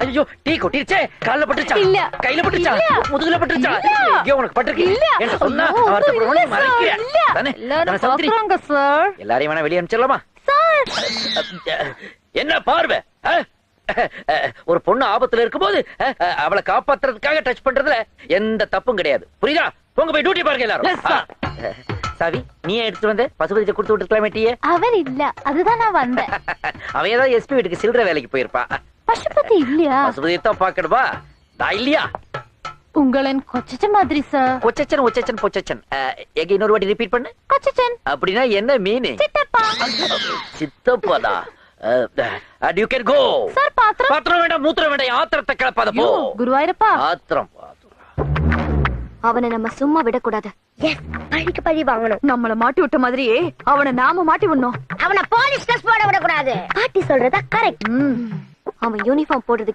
ஐயோ டீ கொட்டிருச்சே. கால்ல பட்டுச்சா? இல்ல. கையில பட்டுச்சா? முதுகுல பட்டுச்சா? எங்கயோ உனக்கு பட்டிருக்கு. இல்ல. என்ன சொன்னா வருத்தப்படுறோம், நீ மறைக்கிற. தானே? எல்லாரும் சௌத்ரி, பாக்குறாங்க சார். எல்லாரையும் வேணா வெளியே அனுப்பிச்சிடலாமா? என்ன பார்வை? ஒரு பொண்ணு ஆபத்துல இருக்கும்போது அவளை காப்பாத்துறதுக்காக டச் பண்றதுல எந்த தப்பும் கிடையாது. புரியுதா? போங்க போய் டியூட்டி பாருங்க எல்லாரும். சாவி நீ எடுத்து வந்த பசுபதிட்ட கொடுத்து விட்டுருக்கலாமே டீயே. அவர் இல்ல, அதுதான் நான் வந்தேன். அவன் ஏதாவது எஸ்பி வீட்டுக்கு சில்லற வேலைக்கு போயிருப்பா. பசுபதி இல்லையா? பசுபதி தான் பாக்கணுமா? நான் இல்லையா? உங்களன் கொச்சச்ச மாதிரி சார். கொச்சச்சன் ஒச்சச்சன் பொச்சச்சன். எங்க இன்னொரு வாட்டி ரிப்பீட் பண்ணு. கொச்சச்சன் அப்படின்னா என்ன மீனிங்? சித்தப்பா. சித்தப்பாடா. You can go. சார் பாத்திரம். பாத்திரம் வேண்டாம், மூத்திரம் வேண்டாம், ஆத்திரத்தை கிளப்பாத போ. குருவாயிரப்பா. ஆத்திரம். அவனை நம்ம சும்மா விடக்கூடாது. எஸ், பழிக்கு பழி வாங்கணும். நம்மள மாட்டி விட்ட மாதிரியே அவனை நாம மாட்டி விடணும். அவனை போலீஸ் கேஸ் போட விடக்கூடாது. பாட்டி சொல்றதா கரெக்ட். அவன் யூனிஃபார்ம் போடுறது